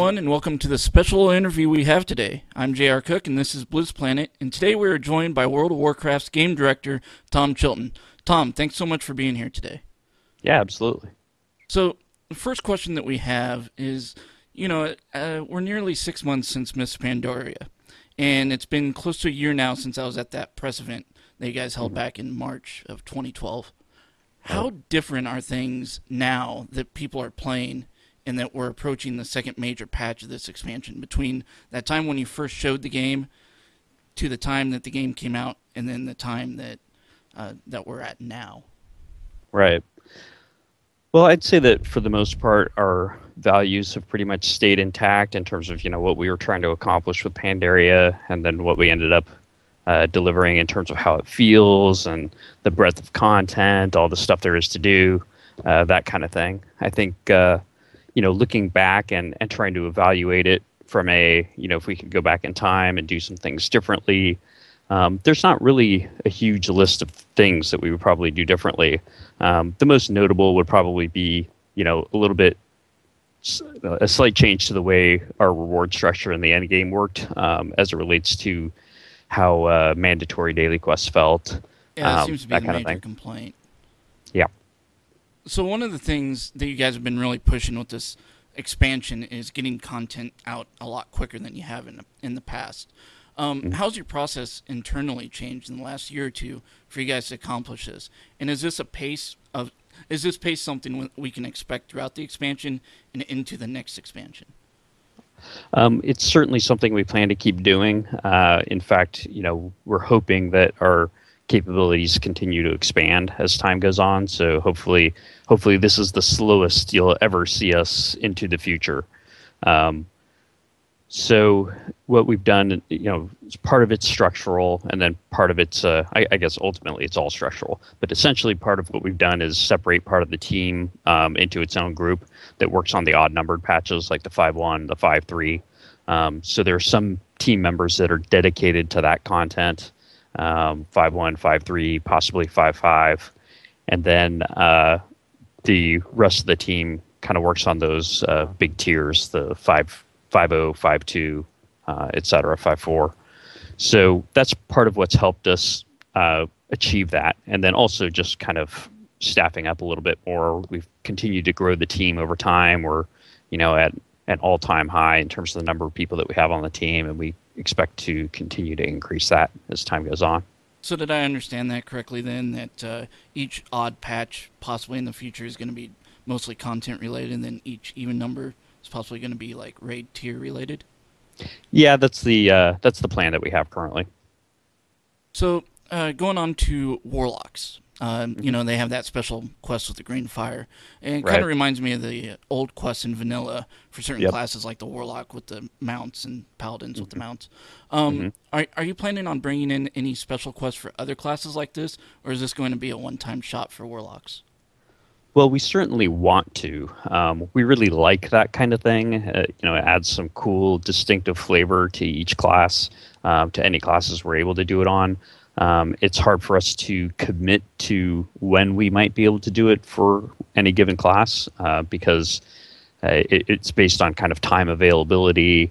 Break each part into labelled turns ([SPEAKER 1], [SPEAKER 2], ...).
[SPEAKER 1] everyone, and welcome to the special interview we have today. I'm J.R. Cook, and this is Blizz Planet, and today we are joined by World of Warcraft's game director, Tom Chilton. Tom, thanks so much for being here today.
[SPEAKER 2] Yeah, absolutely.
[SPEAKER 1] So, the first question that we have is, we're nearly 6 months since Miss Pandaria, and it's been close to a year now since I was at that press event that you guys held back in March of 2012. How different are things now that people are playing and that we're approaching the second major patch of this expansion, between that time when you first showed the game to the time that the game came out and then the time that that we're at now?
[SPEAKER 2] Right. Well, I'd say that for the most part, our values have pretty much stayed intact in terms of, what we were trying to accomplish with Pandaria and then what we ended up delivering in terms of how it feels and the breadth of content, all the stuff there is to do, that kind of thing. I think looking back and trying to evaluate it from if we could go back in time and do some things differently, there's not really a huge list of things that we would probably do differently. The most notable would probably be, a slight change to the way our reward structure in the end game worked as it relates to how mandatory daily quests felt.
[SPEAKER 1] Yeah, that seems to be the major complaint.
[SPEAKER 2] Yeah.
[SPEAKER 1] So one of the things that you guys have been really pushing with this expansion is getting content out a lot quicker than you have in the past. How's your process internally changed in the last year or two for you guys to accomplish this? And is this pace something we can expect throughout the expansion and into the next expansion?
[SPEAKER 2] It's certainly something we plan to keep doing. In fact, we're hoping that our capabilities continue to expand as time goes on. So hopefully this is the slowest you'll ever see us into the future. So what we've done, part of it's structural, and then part of it's, I guess ultimately it's all structural. But essentially part of what we've done is separate part of the team into its own group that works on the odd-numbered patches, like the 5.1, the 5.3. So there are some team members that are dedicated to that content, 5.1, 5.3, possibly 5.5. And then the rest of the team kind of works on those big tiers, the 5.0, 5.2, et cetera, 5.4. So that's part of what's helped us achieve that. And then also just kind of staffing up a little bit more. We've continued to grow the team over time. We're, at an all-time high in terms of the number of people that we have on the team, and we expect to continue to increase that as time goes on.
[SPEAKER 1] So did I understand that correctly then, that each odd patch possibly in the future is going to be mostly content related, and then each even number is possibly going to be like raid tier related?
[SPEAKER 2] Yeah, that's the plan that we have currently.
[SPEAKER 1] So going on to Warlocks. They have that special quest with the green fire. And it kind of reminds me of the old quests in vanilla for certain classes, like the Warlock with the mounts and Paladins with the mounts. Are you planning on bringing in any special quests for other classes like this, or is this going to be a one-time shot for Warlocks?
[SPEAKER 2] Well, we certainly want to. We really like that kind of thing. It adds some cool, distinctive flavor to each class, to any classes we're able to do it on. It's hard for us to commit to when we might be able to do it for any given class because it's based on kind of time availability,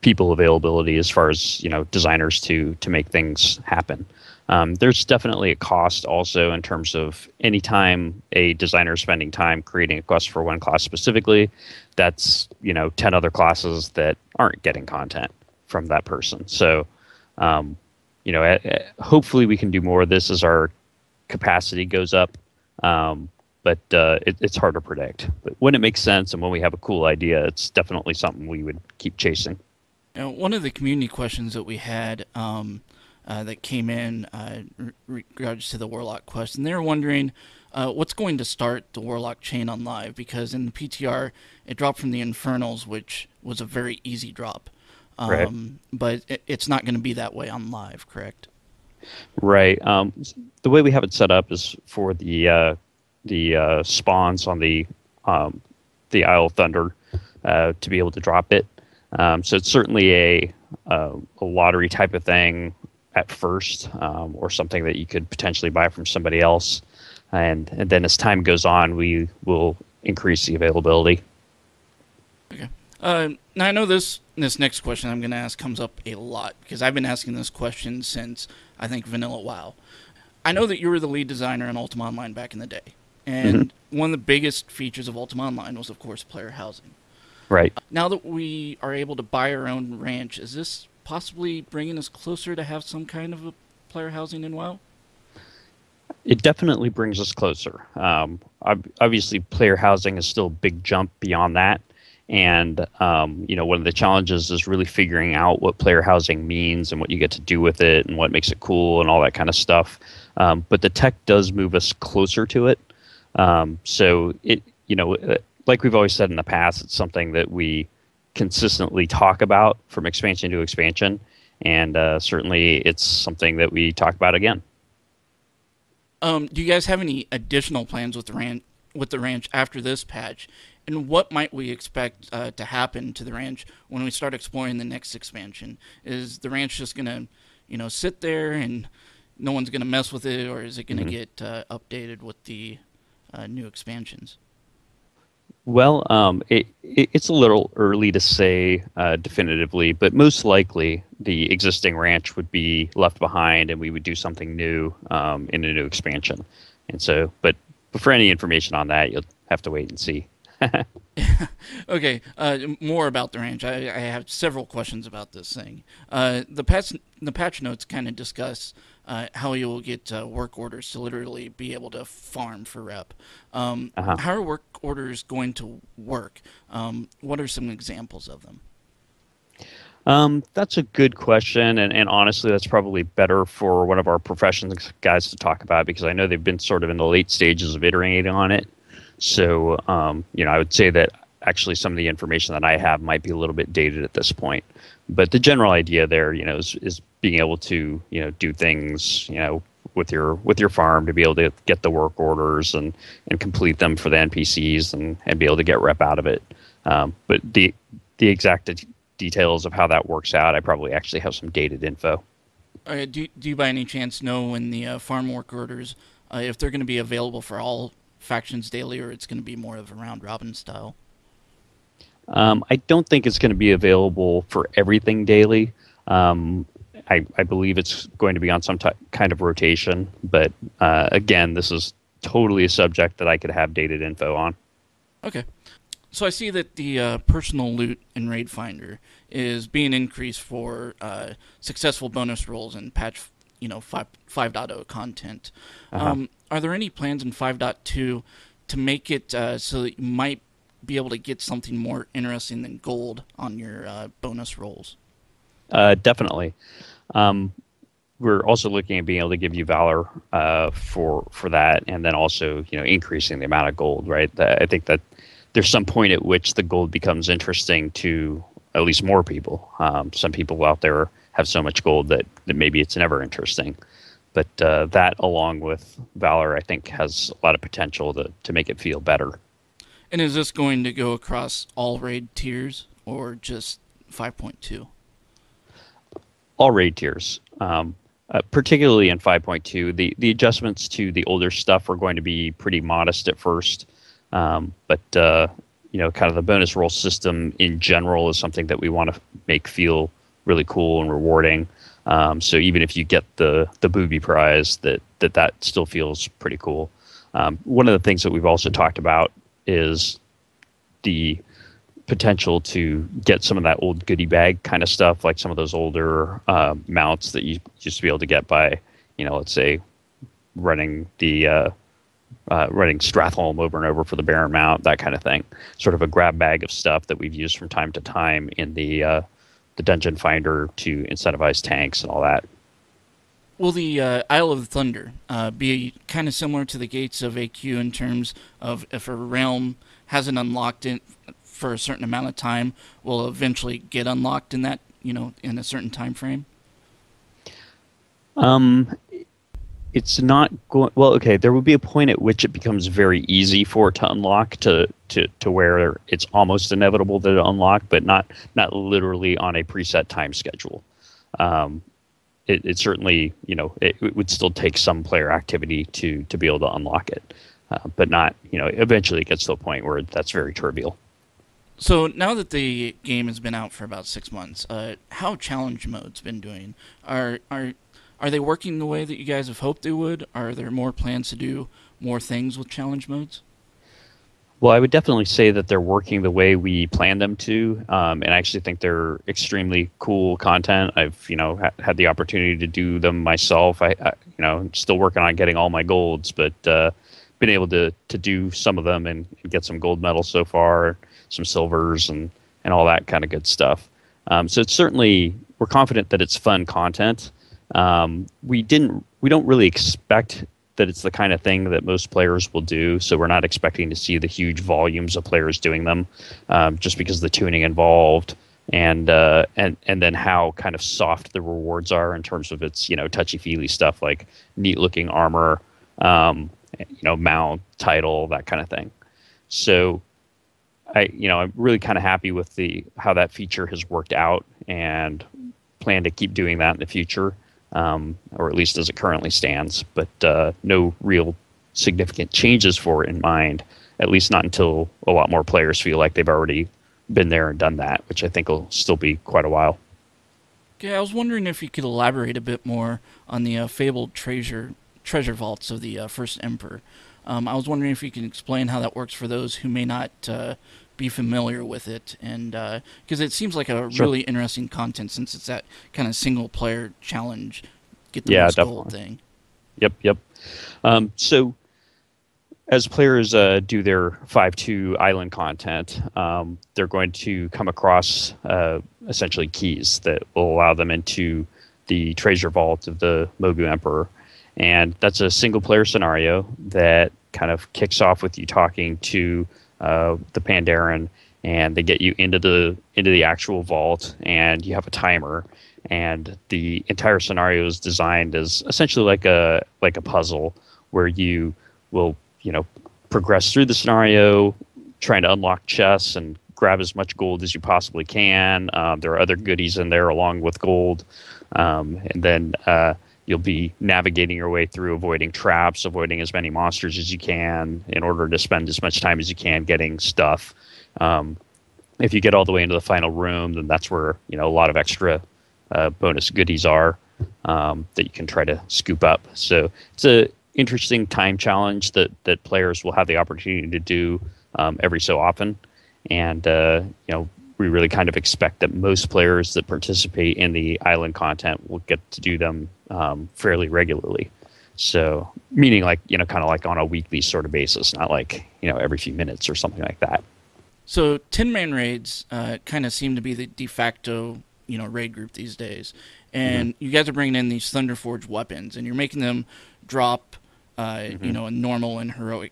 [SPEAKER 2] people availability as far as designers to make things happen. There's definitely a cost also in terms of any time a designer is spending time creating a quest for one class specifically, that's 10 other classes that aren't getting content from that person. So hopefully we can do more of this as our capacity goes up, but it's hard to predict. But when it makes sense and when we have a cool idea, it's definitely something we would keep chasing.
[SPEAKER 1] One of the community questions that we had that came in regards to the Warlock quest, and they were wondering what's going to start the Warlock chain on live, because in the PTR it dropped from the Infernals, which was a very easy drop.
[SPEAKER 2] Right.
[SPEAKER 1] But it's not going to be that way on live, correct?
[SPEAKER 2] Right. The way we have it set up is for the spawns on the Isle of Thunder to be able to drop it. So it's certainly a lottery type of thing at first, or something that you could potentially buy from somebody else. And then as time goes on, we will increase the availability.
[SPEAKER 1] Now I know this next question I'm going to ask comes up a lot because I've been asking this question since I think Vanilla WoW. I know that you were the lead designer in Ultima Online back in the day, and one of the biggest features of Ultima Online was, of course, player housing.
[SPEAKER 2] Right.
[SPEAKER 1] Now that we are able to buy our own ranch, is this possibly bringing us closer to have some kind of a player housing in WoW?
[SPEAKER 2] It definitely brings us closer. Obviously, player housing is still a big jump beyond that. And, one of the challenges is really figuring out what player housing means and what you get to do with it and what makes it cool and all that kind of stuff. But the tech does move us closer to it. So like we've always said in the past, it's something that we consistently talk about from expansion to expansion. And certainly it's something that we talk about again.
[SPEAKER 1] Do you guys have any additional plans with the ranch after this patch? And what might we expect to happen to the ranch when we start exploring the next expansion? Is the ranch just going to, sit there and no one's going to mess with it, or is it going to get updated with the new expansions?
[SPEAKER 2] Well, it's a little early to say definitively, but most likely the existing ranch would be left behind, and we would do something new in a new expansion. And so, but for any information on that, you'll have to wait and see.
[SPEAKER 1] Okay, more about the ranch. I have several questions about this thing. The patch notes kind of discuss how you will get work orders to literally be able to farm for rep. How are work orders going to work? What are some examples of them?
[SPEAKER 2] That's a good question, and honestly, that's probably better for one of our professions guys to talk about because I know they've been sort of in the late stages of iterating on it. So, I would say that actually some of the information that I have might be a little bit dated at this point. But the general idea there, is being able to, do things, with your farm to be able to get the work orders and complete them for the NPCs and be able to get rep out of it. But the exact details of how that works out, I probably actually have some dated info.
[SPEAKER 1] Do you by any chance know when the farm work orders, if they're going to be available for all factions daily, or it's going to be more of a round robin style?
[SPEAKER 2] I don't think it's going to be available for everything daily. I believe it's going to be on some kind of rotation, but again, this is totally a subject that I could have dated info on.
[SPEAKER 1] Okay. So I see that the personal loot in Raid Finder is being increased for successful bonus rolls in patch 5.0 content. Are there any plans in 5.2 to make it so that you might be able to get something more interesting than gold on your bonus rolls?
[SPEAKER 2] Definitely. We're also looking at being able to give you Valor for that, and then also increasing the amount of gold. Right. I think that there's some point at which the gold becomes interesting to at least more people. Some people out there have so much gold that maybe it's never interesting. But that, along with Valor, I think has a lot of potential to make it feel better.
[SPEAKER 1] And is this going to go across all raid tiers or just 5.2?
[SPEAKER 2] All raid tiers. Particularly in 5.2, the adjustments to the older stuff are going to be pretty modest at first. But kind of the bonus roll system in general is something that we want to make feel really cool and rewarding. So even if you get the booby prize, that still feels pretty cool. One of the things that we've also talked about is the potential to get some of that old goodie bag kind of stuff, like some of those older mounts that you used to be able to get by, let's say, running Stratholme over and over for the Baron mount, that kind of thing. Sort of a grab bag of stuff that we've used from time to time in the Dungeon Finder to incentivize tanks and all that.
[SPEAKER 1] Will the Isle of Thunder be kind of similar to the Gates of AQ in terms of if a realm hasn't unlocked it for a certain amount of time, will eventually get unlocked in that, in a certain time frame?
[SPEAKER 2] It's not going well. Okay, there will be a point at which it becomes very easy for it to unlock to where it's almost inevitable that it unlock, but not literally on a preset time schedule. It certainly, it would still take some player activity to be able to unlock it, but not, eventually it gets to a point where that's very trivial.
[SPEAKER 1] So now that the game has been out for about 6 months, how challenge mode's been doing? Are they working the way that you guys have hoped they would? Are there more plans to do more things with challenge modes?
[SPEAKER 2] Well, I would definitely say that they're working the way we planned them to, and I actually think they're extremely cool content. I've had the opportunity to do them myself. I'm still working on getting all my golds, but been able to do some of them and get some gold medals so far, some silvers and all that kind of good stuff. So it's certainly, we're confident that it's fun content. We don't really expect that it's the kind of thing that most players will do, so we're not expecting to see the huge volumes of players doing them, just because of the tuning involved and then how kind of soft the rewards are in terms of its touchy feely stuff like neat looking armor, mount, title, that kind of thing. So I'm really kind of happy with how that feature has worked out and plan to keep doing that in the future. Or at least as it currently stands, but no real significant changes for it in mind, at least not until a lot more players feel like they've already been there and done that, which I think will still be quite a while.
[SPEAKER 1] Okay, I was wondering if you could elaborate a bit more on the fabled treasure vaults of the First Emperor. I was wondering if you can explain how that works for those who may not be familiar with it, and because it seems like a
[SPEAKER 2] Sure.
[SPEAKER 1] really interesting content since it's that kind of single player challenge, get the
[SPEAKER 2] Yeah,
[SPEAKER 1] most gold
[SPEAKER 2] definitely.
[SPEAKER 1] thing.
[SPEAKER 2] Yep. So as players do their 5.2 island content, they're going to come across essentially keys that will allow them into the treasure vault of the Mogu Emperor. And that's a single player scenario that kind of kicks off with you talking to the Pandaren, and they get you into the actual vault, and you have a timer. And the entire scenario is designed as essentially like a puzzle where you will progress through the scenario, trying to unlock chests and grab as much gold as you possibly can. There are other goodies in there along with gold, and then you'll be navigating your way through, avoiding traps, avoiding as many monsters as you can in order to spend as much time as you can getting stuff. If you get all the way into the final room, then that's where a lot of extra bonus goodies are that you can try to scoop up. So it's a interesting time challenge that players will have the opportunity to do every so often, and we really kind of expect that most players that participate in the island content will get to do them fairly regularly. So meaning kind of like on a weekly sort of basis, not like every few minutes or something like that.
[SPEAKER 1] So 10-man raids kind of seem to be the de facto raid group these days, and you guys are bringing in these Thunderforged weapons, and you're making them drop in normal and heroic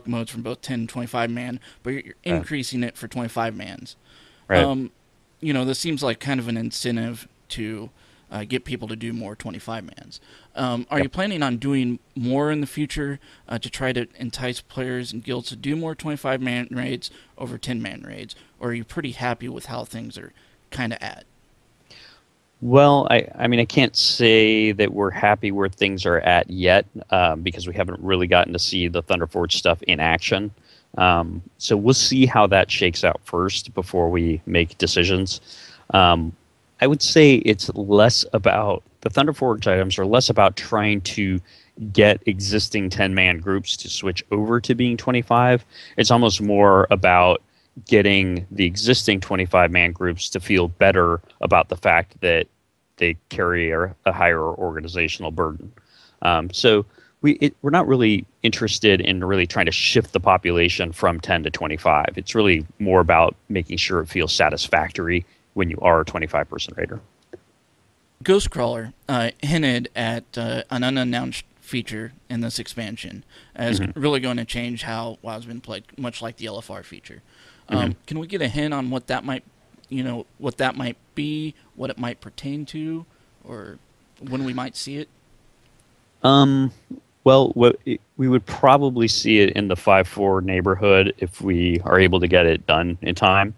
[SPEAKER 1] modes from both 10 and 25 man, but you're increasing it for 25 mans.
[SPEAKER 2] Right.
[SPEAKER 1] This seems like kind of an incentive to get people to do more 25 mans. Are you planning on doing more in the future to try to entice players and guilds to do more 25 man raids over 10 man raids, or are you pretty happy with how things are kind of at?
[SPEAKER 2] Well, I mean, I can't say that we're happy where things are at yet, because we haven't really gotten to see the Thunderforge stuff in action. So we'll see how that shakes out first before we make decisions. I would say it's less about the Thunderforge items are less about trying to get existing 10-man groups to switch over to being 25. It's almost more about getting the existing 25-man groups to feel better about the fact that they carry a higher organizational burden. So we're not really interested in really trying to shift the population from 10 to 25. It's really more about making sure it feels satisfactory when you are a 25-person raider.
[SPEAKER 1] Ghostcrawler hinted at an unannounced feature in this expansion as really going to change how WoW's been played, much like the LFR feature. Can we get a hint on what that might be, what it might pertain to, or when we might see it?
[SPEAKER 2] Well, we would probably see it in the 5.4 neighborhood if we are able to get it done in time.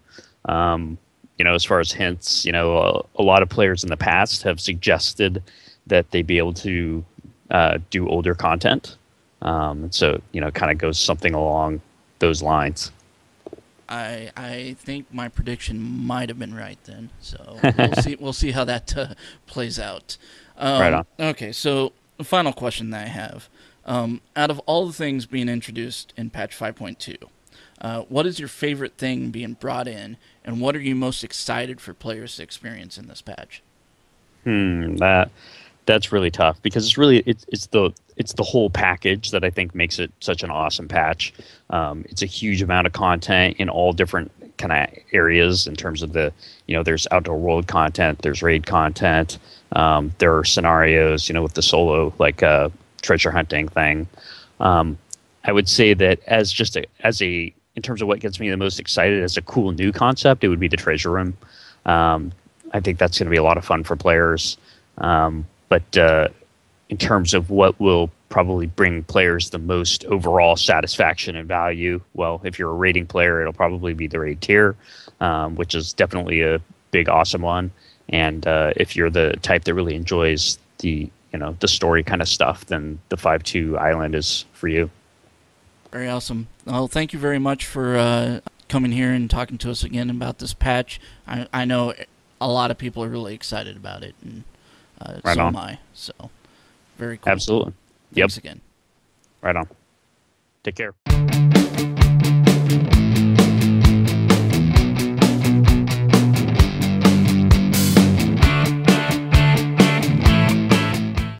[SPEAKER 2] As far as hints, a lot of players in the past have suggested that they be able to do older content. So, kind of goes something along those lines.
[SPEAKER 1] I think my prediction might have been right then. So we'll see how that plays out.
[SPEAKER 2] Right on.
[SPEAKER 1] Okay, so the final question that I have. Out of all the things being introduced in patch 5.2, what is your favorite thing being brought in, and what are you most excited for players to experience in this patch?
[SPEAKER 2] That's really tough because it's the whole package that I think makes it such an awesome patch. It's a huge amount of content in all different kind of areas in terms of there's outdoor world content, there's raid content, there are scenarios, with the solo treasure hunting thing. I would say that in terms of what gets me the most excited as a cool new concept, it would be the treasure room. I think that's going to be a lot of fun for players. But in terms of what will probably bring players the most overall satisfaction and value, well, if you're a raiding player, it'll probably be the raid tier, which is definitely a big, awesome one. And if you're the type that really enjoys the story kind of stuff, then the 5.2 Island is for you.
[SPEAKER 1] Very awesome. Well, thank you very much for coming here and talking to us again about this patch. I know a lot of people are really excited about it, and
[SPEAKER 2] Right
[SPEAKER 1] so
[SPEAKER 2] on.
[SPEAKER 1] am I. So, very cool.
[SPEAKER 2] Absolutely.
[SPEAKER 1] Thanks again.
[SPEAKER 2] Right on. Take care.